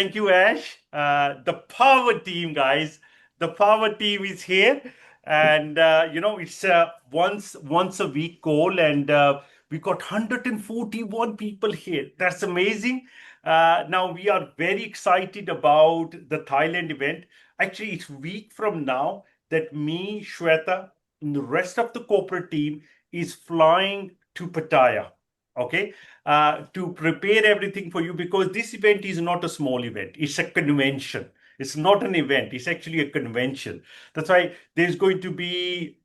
Thank you, Ash. The power team, guys. The power team is here, and it's once a week call, and we got 141 people here. That's amazing. Now we are very excited about the Thailand event. Actually, it's week from now that me, Shweta, and the rest of the corporate team is flying to Pattaya. Okay, to prepare everything for you because this event is not a small event. It's a convention. It's not an event. It's actually a convention. That's why there's going to be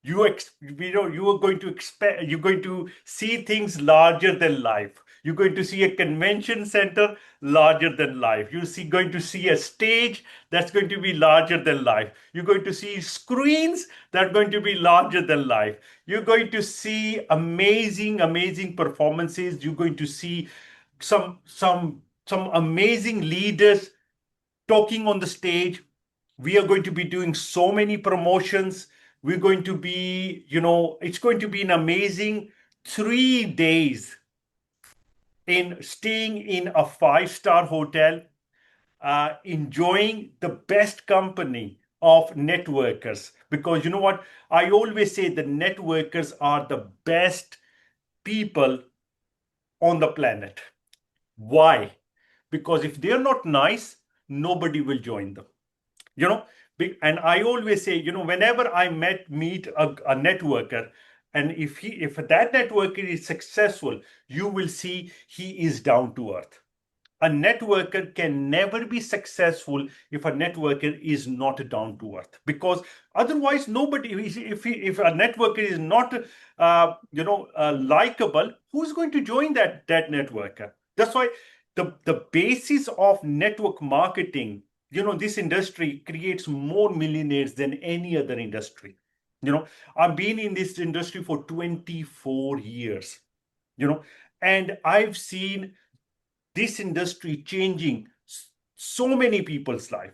you are going to expect you're going to see things larger than life. You're going to see a convention center larger than life. Going to see a stage that's going to be larger than life. You're going to see screens that are going to be larger than life. You're going to see amazing performances. You're going to see some amazing leaders talking on the stage. We are going to be doing so many promotions. We're going to be, it's going to be an amazing 3 days in staying in a five-star hotel, enjoying the best company of networkers. Because you know what? I always say the networkers are the best people on the planet. Why? Because if they're not nice, nobody will join them. You know, and I always say, whenever I meet a networker, and if that networker is successful, you will see he is down to earth. A networker can never be successful if a networker is not down to earth, because otherwise nobody, if a networker is not likable, who's going to join that networker? That's why the basis of network marketing, this industry creates more millionaires than any other industry. I've been in this industry for 24 years, and I've seen this industry changing so many people's life.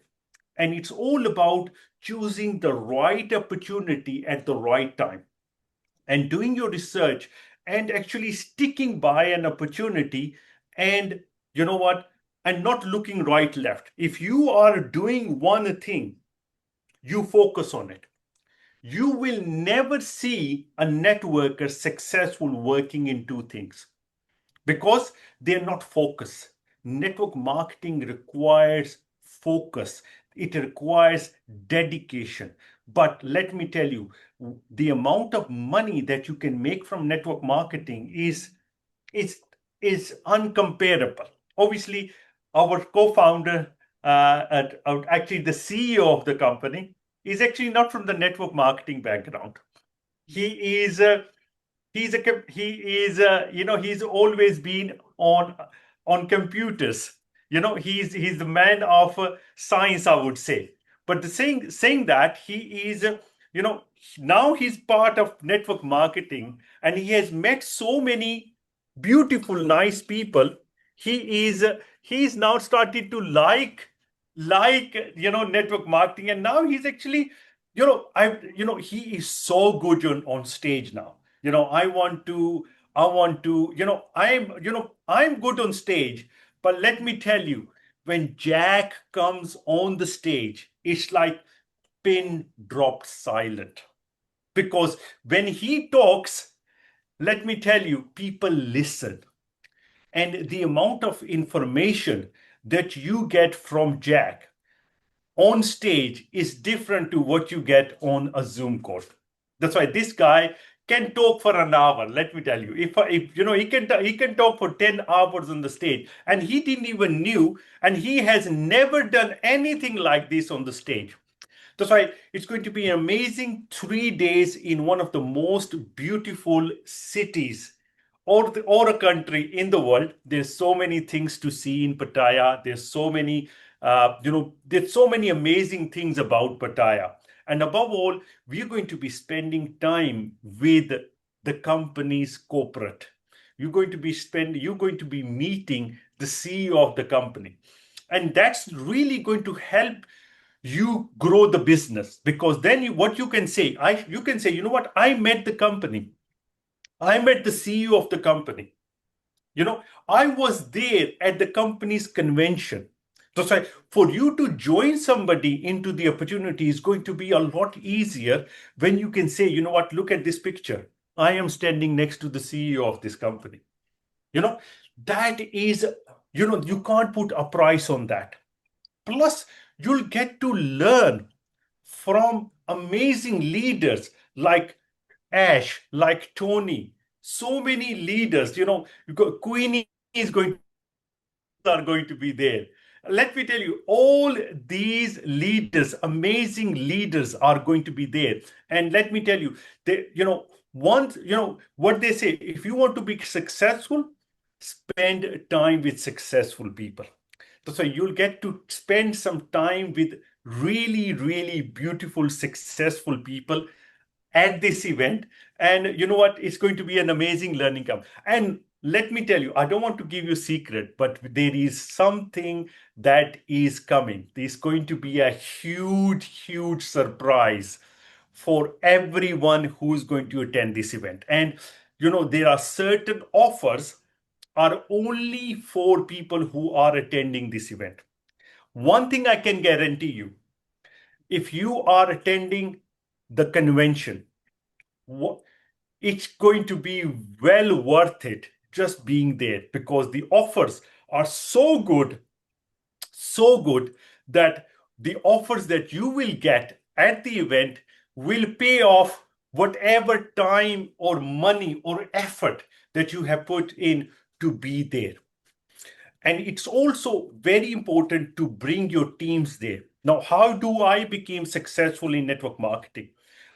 And it's all about choosing the right opportunity at the right time and doing your research and actually sticking by an opportunity. And you know what? And not looking right, left. If you are doing one thing, you focus on it. You will never see a networker successful working in two things because they're not focused. Network marketing requires focus, it requires dedication. But let me tell you, the amount of money that you can make from network marketing is is uncomparable. Obviously, our co-founder, actually the CEO of the company, is actually not from the network marketing background. He is he's always been on computers. He's the man of science, I would say. But the saying that he is now he's part of network marketing, and he has met so many beautiful nice people. He's now started to network marketing, and now he's actually he is so good on stage now. I'm good on stage, but let me tell you, when Jack comes on the stage, it's like pin dropped silent. Because when he talks, let me tell you, people listen. And the amount of information that you get from Jack on stage is different to what you get on a Zoom call. That's why this guy can talk for an hour. Let me tell you, if he can talk for 10 hours on the stage, and he didn't even knew, and he has never done anything like this on the stage. That's why it's going to be an amazing 3 days in one of the most beautiful cities or a country in the world. There's so many things to see in Pattaya. There's so many amazing things about Pattaya. And above all, we're going to be spending time with the company's corporate. You're going to be meeting the CEO of the company. And that's really going to help you grow the business, because then what you can say, you can say, you know what, I met the company. I met the CEO of the company. I was there at the company's convention. That's why for you to join somebody into the opportunity is going to be a lot easier when you can say, you know what, look at this picture. I am standing next to the CEO of this company. You know, that is, you can't put a price on that. Plus, you'll get to learn from amazing leaders like Ash, like Tony, so many leaders. Queenie is going are going to be there. Let me tell you, all these leaders, amazing leaders, are going to be there. And let me tell you, once what they say: if you want to be successful, spend time with successful people. So you'll get to spend some time with really, really beautiful, successful people at this event. And you know what? It's going to be an amazing learning camp. And let me tell you, I don't want to give you a secret, but there is something that is coming. There's going to be a huge, huge surprise for everyone who's going to attend this event. And there are certain offers are only for people who are attending this event. One thing I can guarantee you, if you are attending the convention, it's going to be well worth it just being there, because the offers are so good that the offers that you will get at the event will pay off whatever time or money or effort that you have put in to be there. And it's also very important to bring your teams there. Now, how do I become successful in network marketing?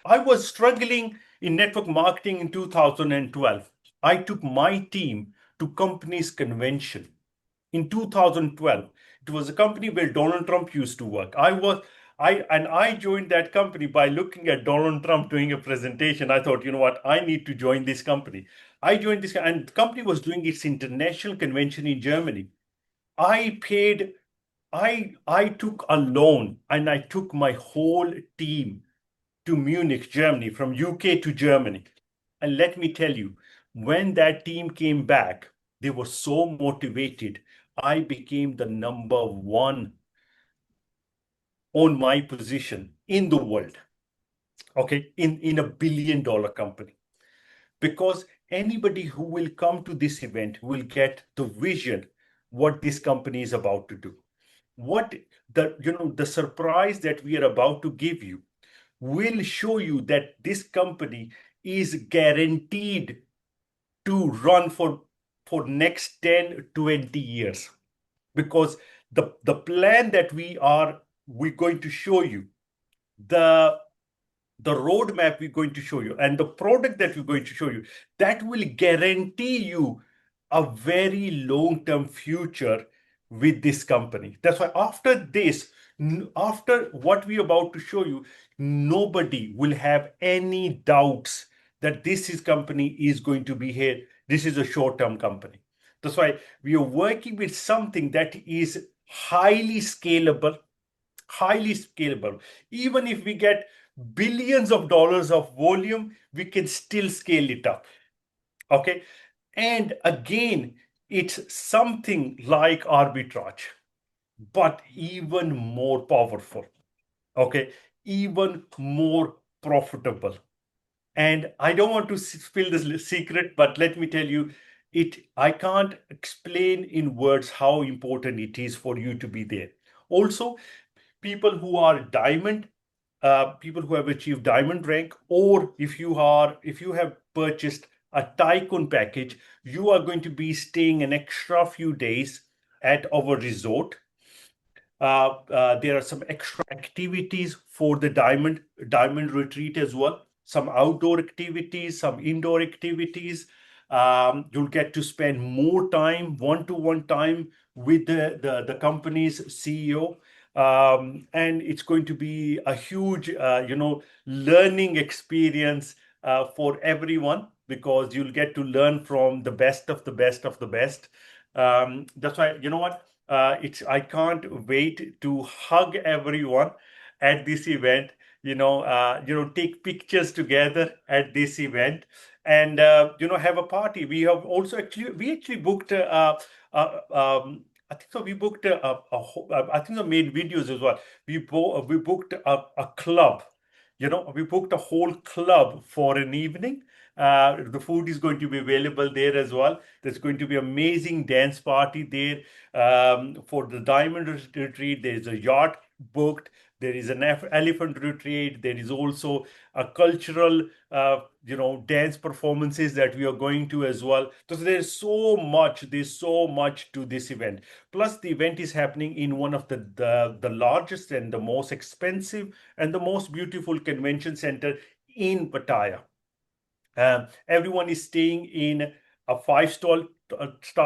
I was struggling in network marketing in 2012. I took my team to companies convention in 2012. It was a company where Donald Trump used to work. I joined that company by looking at Donald Trump doing a presentation. I thought, you know what, I need to join this company. I joined this, and the company was doing its international convention in Germany. I paid, I took a loan and I took my whole team to Munich, Germany, from UK to Germany. And let me tell you, when that team came back, they were so motivated. I became the number one on my position in the world, okay, in a $1 billion company. Because anybody who will come to this event will get the vision what this company is about to do. What the surprise that we are about to give you will show you that this company is guaranteed to run for next 10-20 years, because the plan that we're going to show you, the roadmap we're going to show you, and the product that we're going to show you, that will guarantee you a very long-term future with this company. That's why after this, after what we're about to show you, nobody will have any doubts that company is going to be here. This is a short-term company. That's why we are working with something that is highly scalable. Even if we get billions of dollars of volume, we can still scale it up. Okay. And again, it's something like arbitrage, but even more powerful. Okay. Even more profitable. And I don't want to spill this secret, but let me tell you, I can't explain in words how important it is for you to be there. Also, people who are diamond, people who have achieved diamond rank, or if you have purchased a tycoon package, you are going to be staying an extra few days at our resort. There are some extra activities for the diamond retreat as well. Some outdoor activities, some indoor activities. You'll get to spend more time, one-to-one time with the company's CEO. And it's going to be a huge, learning experience for everyone, because you'll get to learn from the best of the best of the best. That's why, you know what? I can't wait to hug everyone at this event. take pictures together at this event and have a party. We have also actually booked I think so. We booked I think I made videos as well. We booked a club. We booked a whole club for an evening. The food is going to be available there as well. There's going to be amazing dance party there for the diamond retreat. There's a yacht booked. There is an elephant retreat. There is also a cultural, dance performances that we are going to as well. So there's so much. There's so much to this event. Plus, the event is happening in one of the largest and the most expensive and the most beautiful convention center in Pattaya. Everyone is staying in a five-star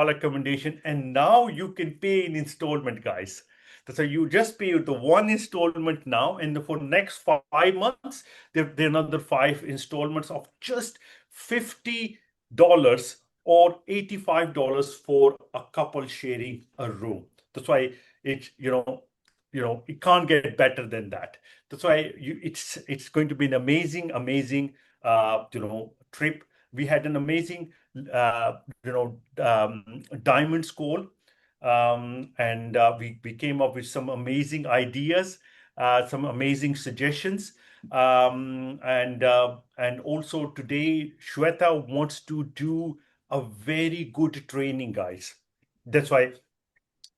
accommodation, and now you can pay in installment, guys. So you just pay the one installment now, and for next 5 months, there are another five installments of just $50 or $85 for a couple sharing a room. That's why it can't get better than that. That's why it's going to be an amazing trip. We had an amazing diamond school, and we came up with some amazing ideas, some amazing suggestions, and also today Shweta wants to do a very good training, guys. That's why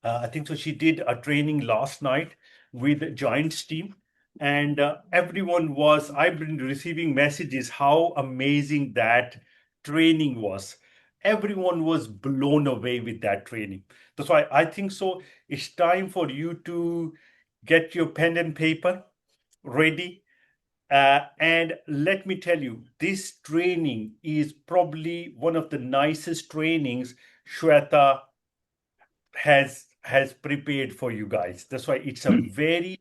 I think so. She did a training last night with Giants team, and I've been receiving messages how amazing that training was. Everyone was blown away with that training. That's why I think so. It's time for you to get your pen and paper ready. And let me tell you, this training is probably one of the nicest trainings Shweta has prepared for you guys. That's why it's a very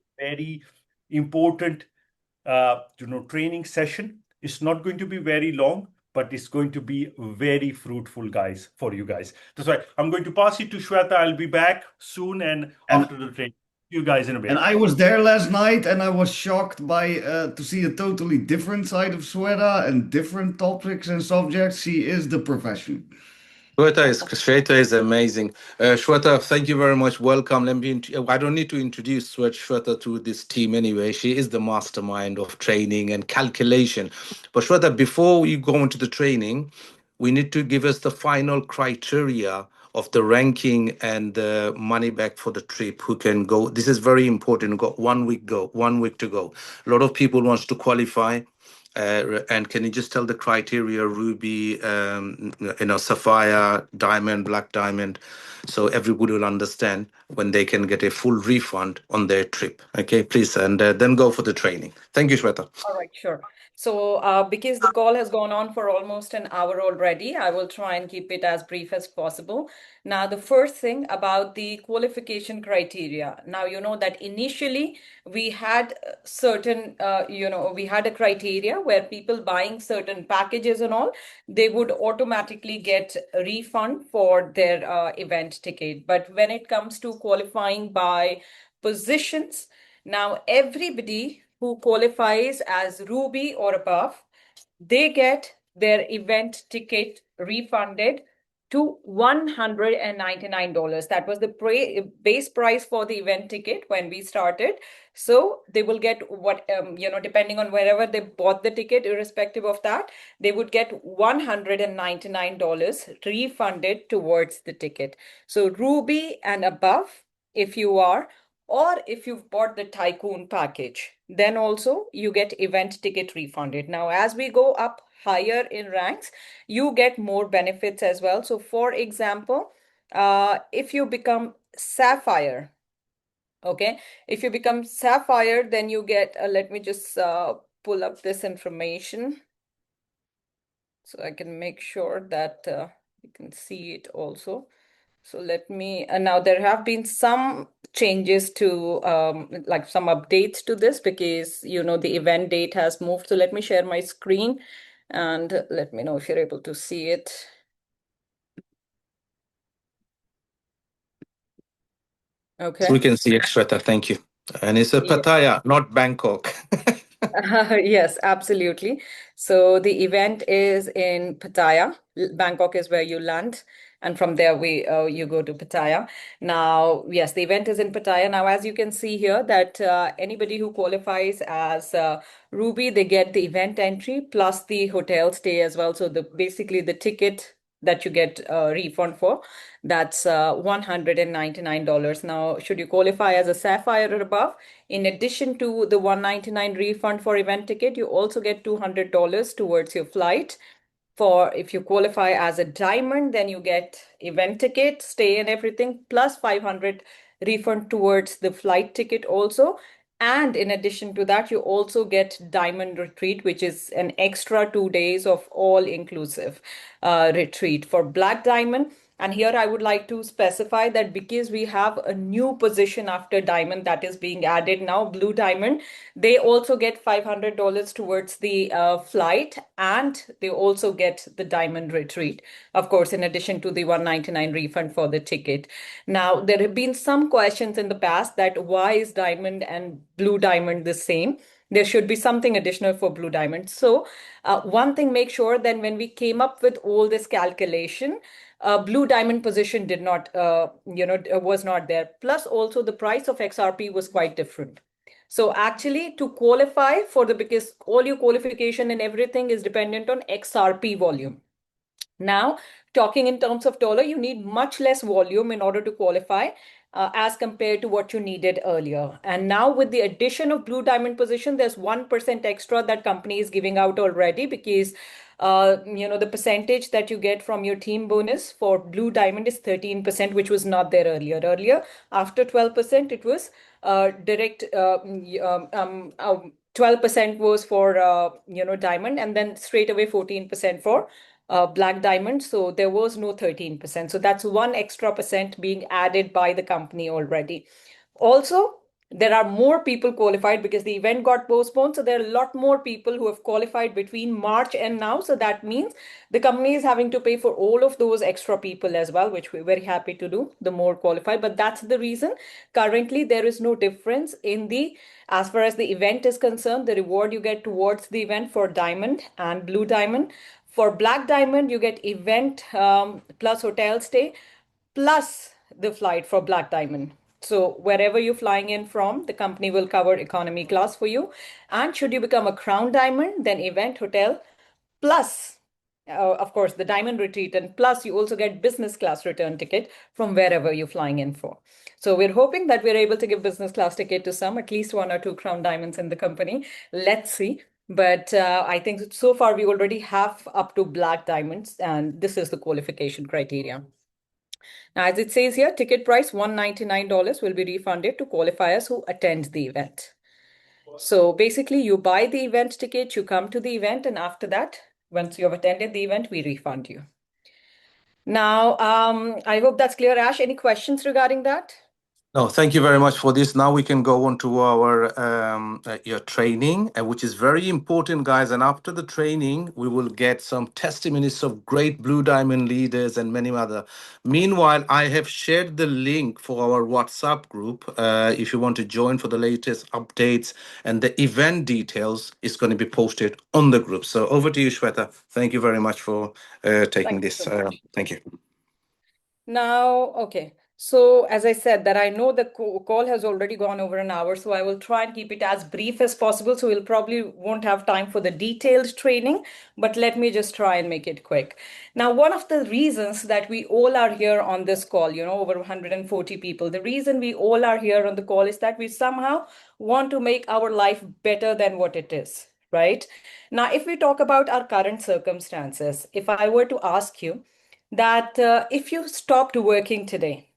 important training session. It's not going to be very long, but it's going to be very fruitful, guys, for you guys. That's why I'm going to pass it to Shweta. I'll be back soon and And after the training. See you guys in a and bit. I was there last night, and I was shocked by to see a totally different side of Sweta and different topics and subjects. She is the profession. Shweta is amazing. Shweta, thank you very much. Welcome. I don't need to introduce Shweta to this team anyway. She is the mastermind of training and calculation. But Shweta, before we go into the training, we need to give us the final criteria of the ranking and the money back for the trip. Who can go? This is very important. We've got 1 week to go. A lot of people wants to qualify. And can you just tell the criteria, ruby, sapphire, diamond, black diamond, so everybody will understand when they can get a full refund on their trip. Okay, please, and then go for the training. Thank you, Shweta. All right, sure. So, because the call has gone on for almost an hour already, I will try and keep it as brief as possible. Now, the first thing about the qualification criteria. Now, you know that initially we had we had a criteria where people buying certain packages and all, they would automatically get a refund for their event ticket. But when it comes to qualifying by positions, now everybody who qualifies as Ruby or above, they get their event ticket refunded to $199. That was the base price for the event ticket when we started. So they will get depending on wherever they bought the ticket, irrespective of that, they would get $199 refunded towards the ticket. So Ruby and above, if you are, or if you've bought the Tycoon package, then also you get event ticket refunded. Now, as we go up higher in ranks, you get more benefits as well. So, for example, if you become Sapphire, okay, if you become Sapphire, then you get, let me just pull up this information so I can make sure that you can see it also. So let me, now there have been some changes to, like some updates to this because, the event date has moved. So let me share my screen and let me know if you're able to see it. Okay. We can see it, Shweta. Thank you. And it's a Yeah. Pattaya, not Bangkok. Yes, absolutely. So the event is in Pattaya. Bangkok is where you land, and from there we you go to Pattaya. Now, yes, the event is in Pattaya. Now, as you can see here, that anybody who qualifies as Ruby, they get the event entry plus the hotel stay as well. So the basically the ticket that you get a refund for, that's $199. Now, should you qualify as a Sapphire or above, in addition to the 199 refund for event ticket, you also get $200 towards your flight. For if you qualify as a diamond, then you get event ticket, stay and everything, plus 500 refund towards the flight ticket also. And in addition to that, you also get diamond retreat, which is an extra 2 days of all inclusive retreat for black diamond. And here I would like to specify that because we have a new position after diamond that is being added now, blue diamond, they also get $500 towards the flight, and they also get the diamond retreat, of course, in addition to the 199 refund for the ticket. Now, there have been some questions in the past that why is diamond and blue diamond the same? There should be something additional for blue diamond. So one thing, make sure that when we came up with all this calculation, blue diamond position did not, was not there. Plus also the price of XRP was quite different. So actually to qualify for the, because all your qualification and everything is dependent on XRP volume. Now, talking in terms of dollar, you need much less volume in order to qualify as compared to what you needed earlier. And now with the addition of blue diamond position, there's 1% extra that company is giving out already, because the percentage that you get from your team bonus for blue diamond is 13%, which was not there earlier. Earlier, after 12%, it was direct 12% was for diamond, and then straight away 14% for black diamond. So there was no 13%. So that's one extra percent being added by the company already. Also, there are more people qualified because the event got postponed. So there are a lot more people who have qualified between March and now. So that means the company is having to pay for all of those extra people as well, which we're very happy to do, the more qualified. But that's the reason currently there is no difference in the, as far as the event is concerned, the reward you get towards the event for diamond and blue diamond. For black diamond, you get event plus hotel stay plus the flight for black diamond. So wherever you're flying in from, the company will cover economy class for you. And should you become a crown diamond, then event, hotel, plus, of course, the diamond retreat, and plus you also get business class return ticket from wherever you're flying in for. So we're hoping that we're able to give business class ticket to some, at least one or two crown diamonds in the company. Let's see. But I think so far we already have up to black diamonds, and this is the qualification criteria. Now, as it says here, ticket price $199 will be refunded to qualifiers who attend the event. So basically, you buy the event ticket, you come to the event, and after that, once you have attended the event, we refund you. Now, I hope that's clear, Ash. Any questions regarding that? No, thank you very much for this. Now we can go on to our your training, which is very important, guys. And after the training, we will get some testimonies of great Blue Diamond leaders and many other. Meanwhile, I have shared the link for our WhatsApp group. If you want to join for the latest updates, and the event details is going to be posted on the group. So over to you, Shweta. Thank you very much for taking Thank you this. so much. Thank you. Now, okay. So as I said, that I know the call has already gone over an hour, so I will try and keep it as brief as possible. So we'll probably won't have time for the detailed training, but let me just try and make it quick. Now, one of the reasons that we all are here on this call, over 140 people, the reason we all are here on the call is that we somehow want to make our life better than what it is, right? Now, if we talk about our current circumstances, if I were to ask you, that if you stopped working today,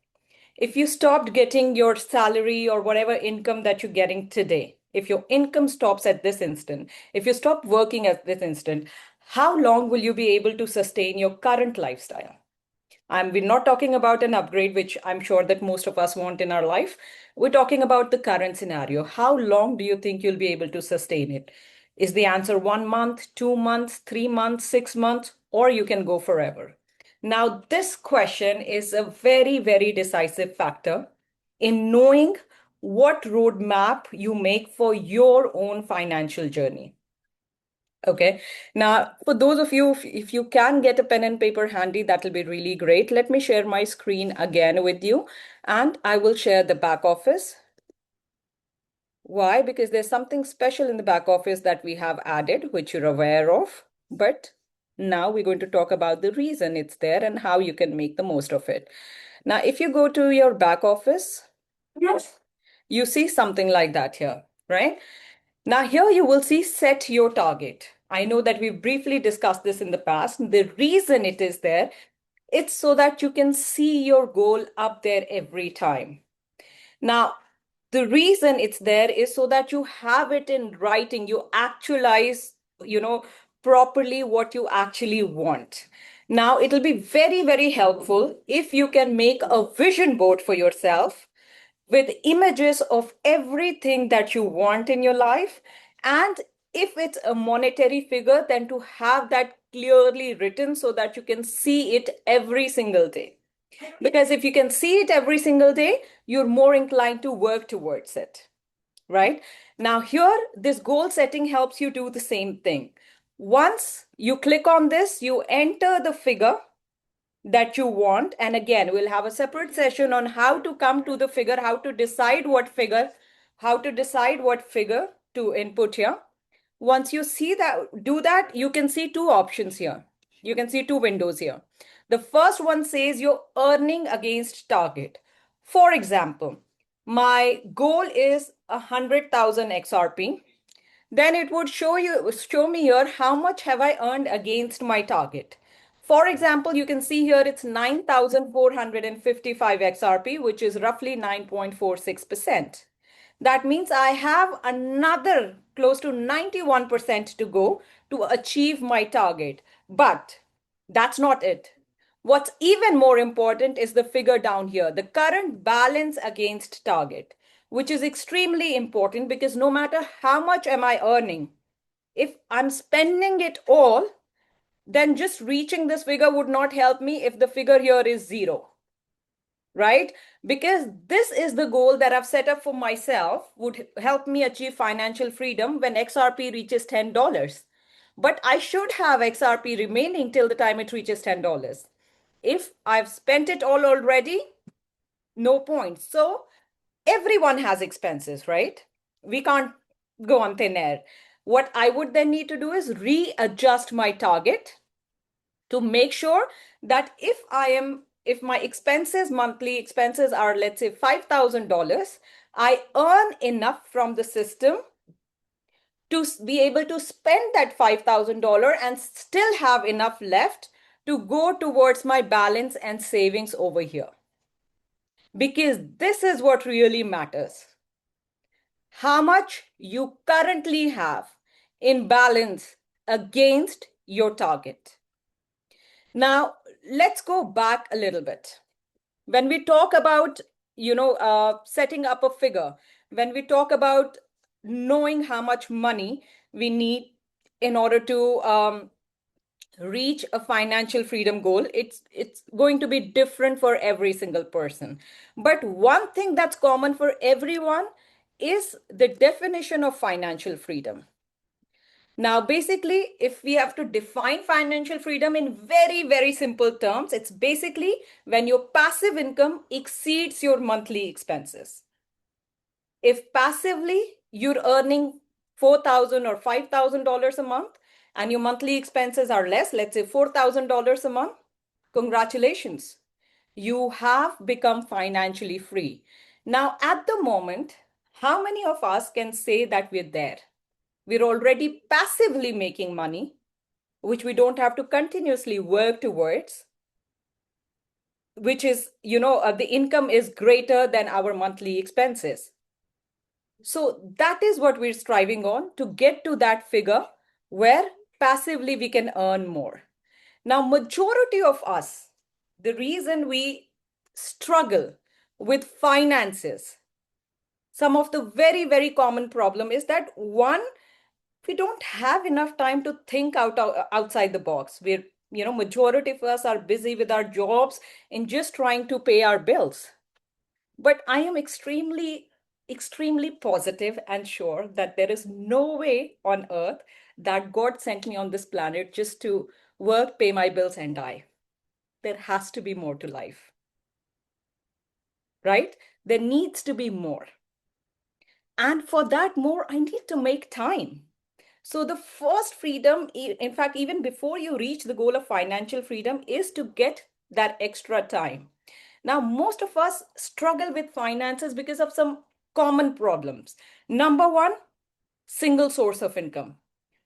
if you stopped getting your salary or whatever income that you're getting today, if your income stops at this instant, if you stop working at this instant, how long will you be able to sustain your current lifestyle? We're not talking about an upgrade, which I'm sure that most of us want in our life. We're talking about the current scenario. How long do you think you'll be able to sustain it? Is the answer 1 month, 2 months, 3 months, 6 months, or you can go forever? Now, this question is a very, very decisive factor in knowing what roadmap you make for your own financial journey. Okay. Now, for those of you, if you can get a pen and paper handy, that will be really great. Let me share my screen again with you, and I will share the back office. Why? Because there's something special in the back office that we have added, which you're aware of. But now we're going to talk about the reason it's there and how you can make the most of it. Now, if you go to your back office, yes, you see something like that here, right? Now, here you will see set your target. I know that we've briefly discussed this in the past. The reason it is there, it's so that you can see your goal up there every time. Now, the reason it's there is so that you have it in writing, you actualize, properly what you actually want. Now, it'll be very, very helpful if you can make a vision board for yourself with images of everything that you want in your life. And if it's a monetary figure, then to have that clearly written so that you can see it every single day. Because if you can see it every single day, you're more inclined to work towards it, right? Now, here, this goal setting helps you do the same thing. Once you click on this, you enter the figure that you want. And again, we'll have a separate session on how to come to the figure, how to decide what figure to input here. Once you see that, do that, you can see two options here. You can see two windows here. The first one says you're earning against target. For example, my goal is 100,000 XRP. Then it would show me here how much have I earned against my target. For example, you can see here it's 9,455 XRP, which is roughly 9.46%. That means I have another close to 91% to go to achieve my target. But that's not it. What's even more important is the figure down here, the current balance against target, which is extremely important because no matter how much am I earning, if I'm spending it all, then just reaching this figure would not help me if the figure here is zero, right? Because this is the goal that I've set up for myself, would help me achieve financial freedom when XRP reaches $10. But I should have XRP remaining till the time it reaches $10. If I've spent it all already, no point. So everyone has expenses, right? We can't go on thin air. What I would then need to do is readjust my target to make sure that if my expenses, monthly expenses are, let's say, $5,000, I earn enough from the system to be able to spend that $5,000 and still have enough left to go towards my balance and savings over here. Because this is what really matters. How much you currently have in balance against your target. Now, let's go back a little bit. When we talk about, setting up a figure, when we talk about knowing how much money we need in order to reach a financial freedom goal, it's going to be different for every single person. But one thing that's common for everyone is the definition of financial freedom. Now, basically, if we have to define financial freedom in very, very simple terms, it's basically when your passive income exceeds your monthly expenses. If passively you're earning $4,000 or $5,000 a month and your monthly expenses are less, let's say $4,000 a month, congratulations. You have become financially free. Now, at the moment, how many of us can say that we're there? We're already passively making money, which we don't have to continuously work towards, which is, the income is greater than our monthly expenses. So that is what we're striving on, to get to that figure where passively we can earn more. Now, majority of us, the reason we struggle with finances, some of the very, very common problem is that one, we don't have enough time to think outside the box. We're, majority of us are busy with our jobs and just trying to pay our bills. But I am extremely extremely positive and sure that there is no way on earth that God sent me on this planet just to work, pay my bills, and die. There has to be more to life, right? There needs to be more. And for that more, I need to make time. So the first freedom, in fact, even before you reach the goal of financial freedom, is to get that extra time. Now, most of us struggle with finances because of some common problems. Number one, single source of income,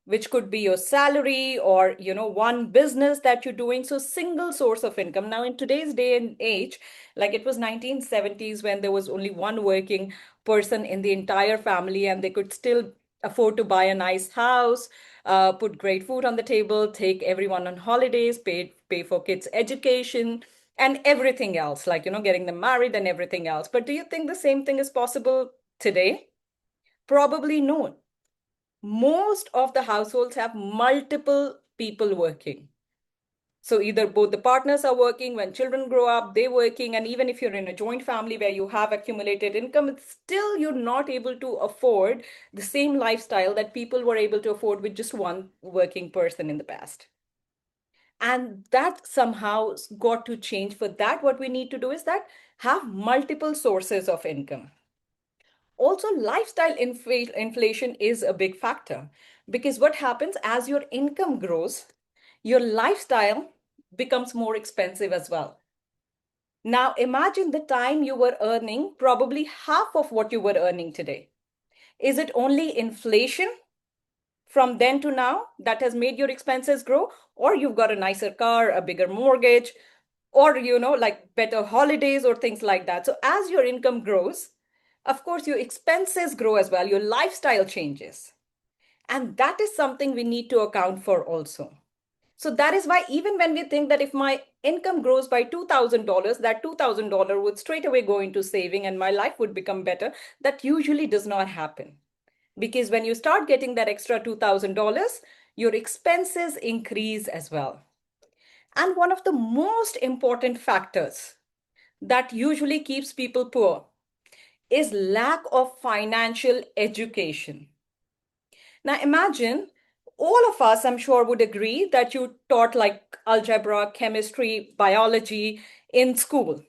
which could be your salary or one business that you're doing. So single source of income. Now in today's day and age, like it was 1970s when there was only one working person in the entire family and they could still afford to buy a nice house, put great food on the table, take everyone on holidays, pay for kids education and everything else, like getting them married and everything else. But do you think the same thing is possible today? Probably no. Most of the households have multiple people working. So either both the partners are working, when children grow up, they're working, and even if you're in a joint family where you have accumulated income, it's still you're not able to afford the same lifestyle that people were able to afford with just one working person in the past. And that somehow got to change. For that, what we need to do is that have multiple sources of income. Also, lifestyle inflation is a big factor because what happens as your income grows, your lifestyle becomes more expensive as well. Now, imagine the time you were earning probably half of what you were earning today. Is it only inflation from then to now that has made your expenses grow? Or you've got a nicer car, a bigger mortgage, or, like better holidays or things like that. So as your income grows, of course, your expenses grow as well. Your lifestyle changes. And that is something we need to account for also. So that is why even when we think that if my income grows by $2,000, that $2,000 would straight away go into saving and my life would become better, that usually does not happen. Because when you start getting that extra $2,000, your expenses increase as well. And one of the most important factors that usually keeps people poor is lack of financial education. Now imagine all of us, I'm sure, would agree that you taught like algebra, chemistry, biology in school.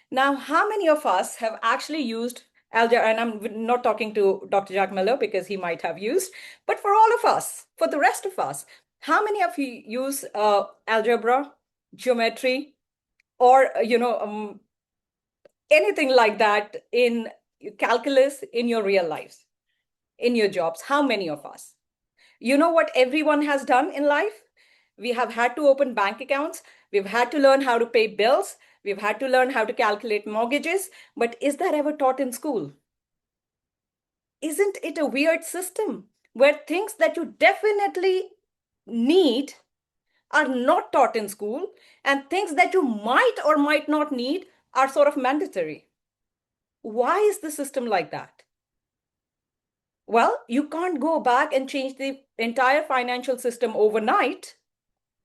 Now, how many of us have actually used algebra? And I'm not talking to Dr. Jack Miller because he might have used, but for all of us, for the rest of us, how many of you use algebra, geometry, or anything like that in calculus in your real lives, in your jobs? How many of us? You know what everyone has done in life? We have had to open bank accounts. We've had to learn how to pay bills. We've had to learn how to calculate mortgages. But is that ever taught in school? Isn't it a weird system where things that you definitely need are not taught in school and things that you might or might not need are sort of mandatory? Why is the system like that? Well, you can't go back and change the entire financial system overnight.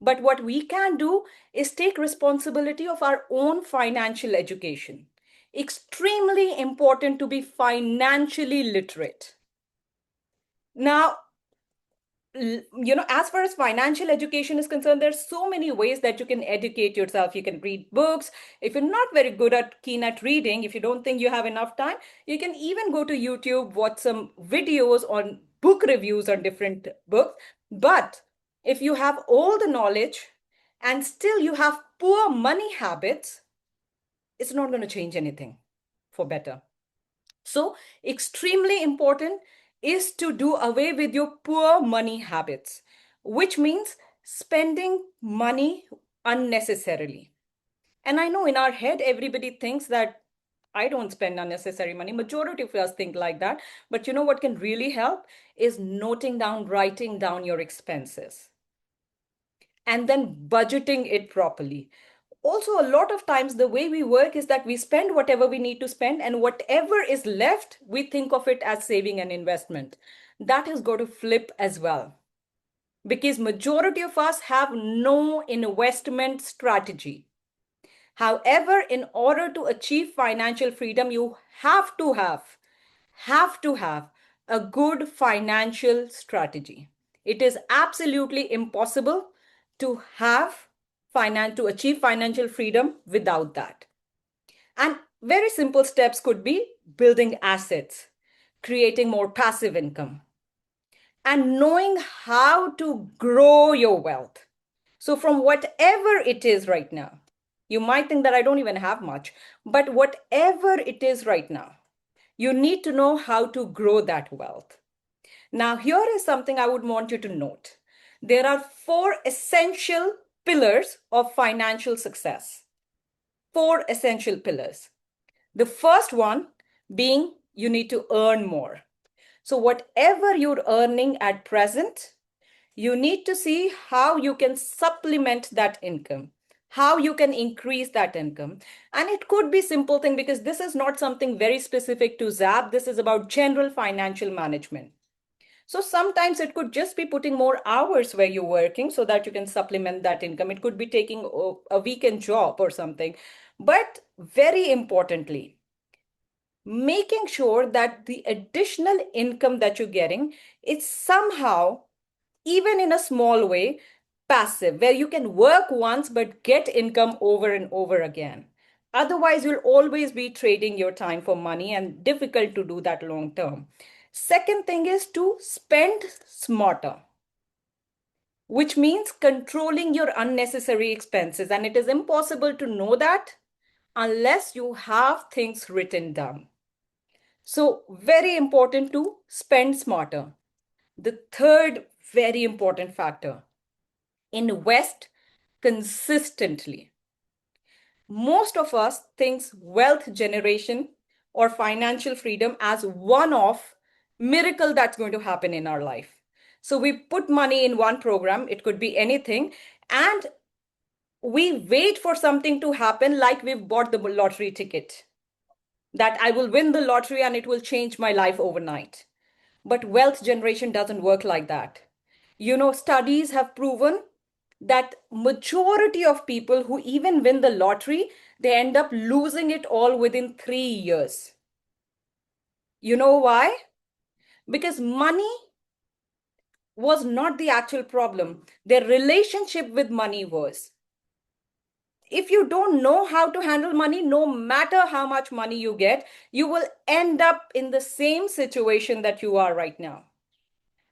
But what we can do is take responsibility of our own financial education. Extremely important to be financially literate. Now, as far as financial education is concerned, there's so many ways that you can educate yourself. You can read books. If you're not very keen at reading, if you don't think you have enough time, you can even go to YouTube, watch some videos on book reviews on different books. But if you have all the knowledge and still you have poor money habits, it's not going to change anything for better. So extremely important is to do away with your poor money habits, which means spending money unnecessarily. And I know in our head, everybody thinks that I don't spend unnecessary money. Majority of us think like that. But you know what can really help is writing down your expenses and then budgeting it properly. Also, a lot of times the way we work is that we spend whatever we need to spend, and whatever is left, we think of it as saving and investment. That has got to flip as well, because majority of us have no investment strategy. However, in order to achieve financial freedom, you have to have have to have a good financial strategy. It is absolutely impossible to achieve financial freedom without that. And very simple steps could be building assets, creating more passive income, and knowing how to grow your wealth. So, from whatever it is right now, you might think that I don't even have much, but whatever it is right now, you need to know how to grow that wealth. Now, here is something I would want you to note. There are 4 essential pillars of financial success. 4 essential pillars. The first one being you need to earn more. So, whatever you're earning at present, you need to see how you can supplement that income, how you can increase that income. And it could be simple thing, because this is not something very specific to XAB. This is about general financial management. So sometimes it could just be putting more hours where you're working so that you can supplement that income. It could be taking a weekend job or something. But very importantly, making sure that the additional income that you're getting is somehow, even in a small way, passive, where you can work once but get income over and over again. Otherwise, you'll always be trading your time for money, and difficult to do that long term. Second thing is to spend smarter, which means controlling your unnecessary expenses. And it is impossible to know that unless you have things written down. So, very important to spend smarter. The third very important factor, invest consistently. Most of us thinks wealth generation or financial freedom as one-off miracle that's going to happen in our life. So we put money in one program, it could be anything, and we wait for something to happen, like we've bought the lottery ticket, that I will win the lottery and it will change my life overnight. But wealth generation doesn't work like that. Studies have proven that majority of people who even win the lottery, they end up losing it all within 3 years. You know why? Because money was not the actual problem. Their relationship with money was. If you don't know how to handle money, no matter how much money you get, you will end up in the same situation that you are right now.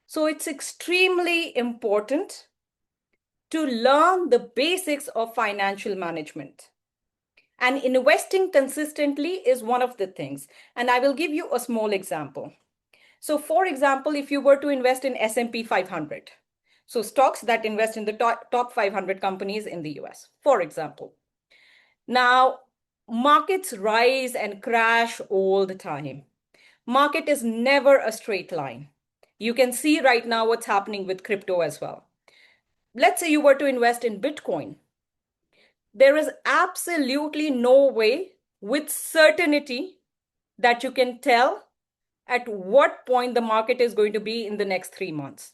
So it's extremely important to learn the basics of financial management. And investing consistently is one of the things. And I will give you a small example. So for example, if you were to invest in S&P 500, so stocks that invest in the top 500 companies in the US, for example. Now, markets rise and crash all the time. Market is never a straight line. You can see right now what's happening with crypto as well. Let's say you were to invest in Bitcoin. There is absolutely no way with certainty that you can tell at what point the market is going to be in the next 3 months.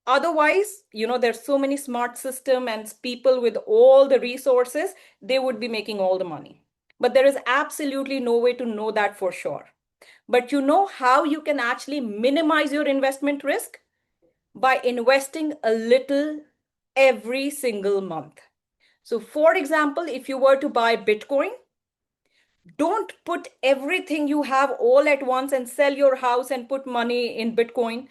Otherwise, there's so many smart systems and people with all the resources, they would be making all the money. But there is absolutely no way to know that for sure. But you know how you can actually minimize your investment risk? By investing a little every single month. So for example, if you were to buy Bitcoin, don't put everything you have all at once and sell your house and put money in Bitcoin.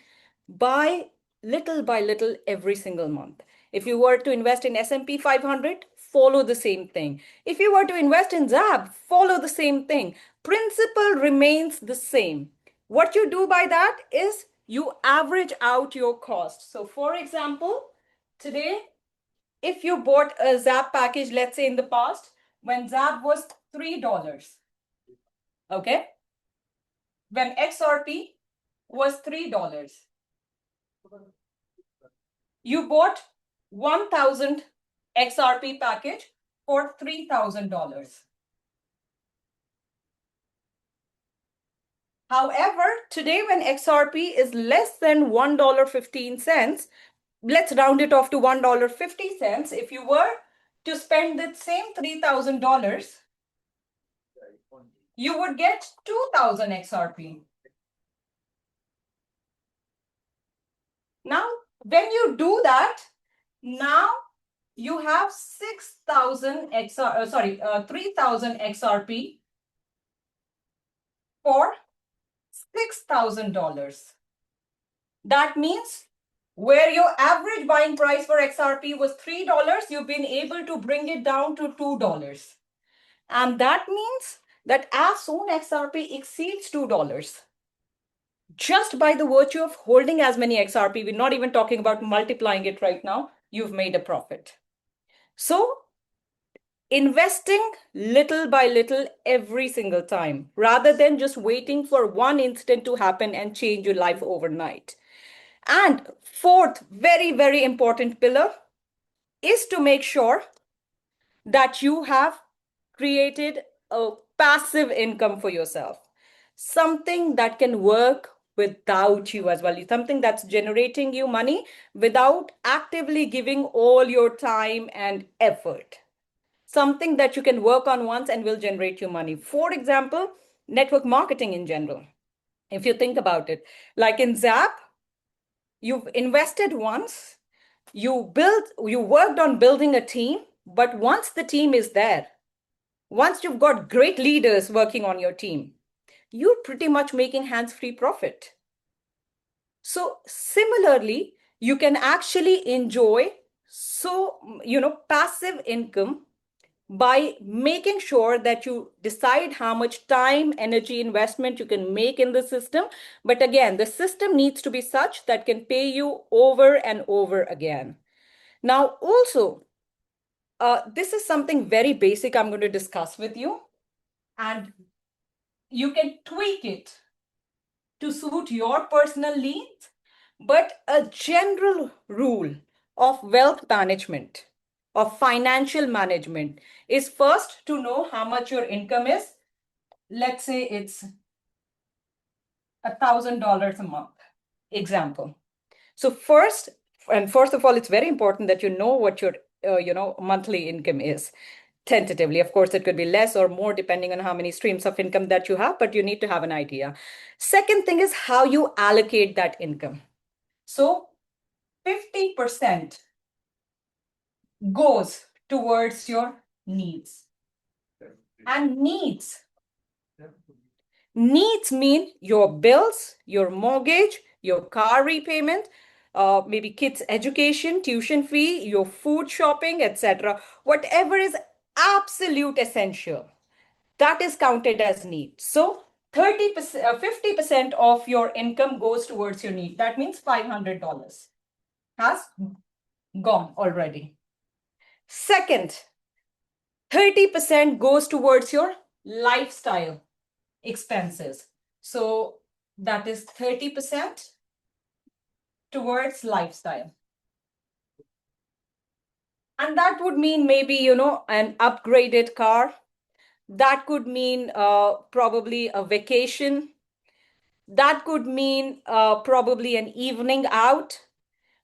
Buy little by little every single month. If you were to invest in S&P 500, follow the same thing. If you were to invest in XAB, follow the same thing. Principle remains the same. What you do by that is you average out your cost. So for example, today, if you bought a XAB package, let's say in the past, when XAB was $3, okay? When XRP was $3, you bought 1,000 XRP package for $3,000. However, today when XRP is less than $1.15, let's round it off to $1.50. If you were to spend the same $3,000, you would get 2000 XRP. Now, when you do that, now you have 3000 XRP for $6,000. That means where your average buying price for XRP was $3, you've been able to bring it down to $2. And that means that as soon XRP exceeds $2, just by the virtue of holding as many XRP, we're not even talking about multiplying it right now, you've made a profit. So investing little by little every single time, rather than just waiting for one instant to happen and change your life overnight. And fourth, very, very important pillar is to make sure that you have created a passive income for yourself, something that can work without you as well, something that's generating you money without actively giving all your time and effort, something that you can work on once and will generate you money. For example, network marketing in general. If you think about it, like in XAB, you've invested once, you worked on building a team, but once the team is there, once you've got great leaders working on your team, you're pretty much making hands-free profit. So similarly, you can actually enjoy passive income by making sure that you decide how much time, energy, investment you can make in the system. But again, the system needs to be such that can pay you over and over again. Now, also, this is something very basic I'm going to discuss with you, and you can tweak it to suit your personal needs. But a general rule of wealth management, of financial management, is first to know how much your income is. Let's say it's $1,000 a month, example. So first of all, it's very important that you know what your monthly income is. Tentatively, of course, it could be less or more depending on how many streams of income that you have, but you need to have an idea. Second thing is how you allocate that income. So 50% goes towards your needs. And needs mean your bills, your mortgage, your car repayment, maybe kids' education, tuition fee, your food shopping, etc. Whatever is absolute essential, that is counted as need. So 50% of your income goes towards your need. That means $500 has gone already. Second, 30% goes towards your lifestyle expenses. So that is 30% towards lifestyle. And that would mean maybe, an upgraded car. That could mean probably a vacation. That could mean probably an evening out.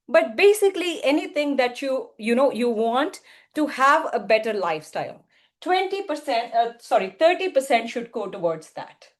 But basically anything that you want to have a better lifestyle. 30% should go towards that.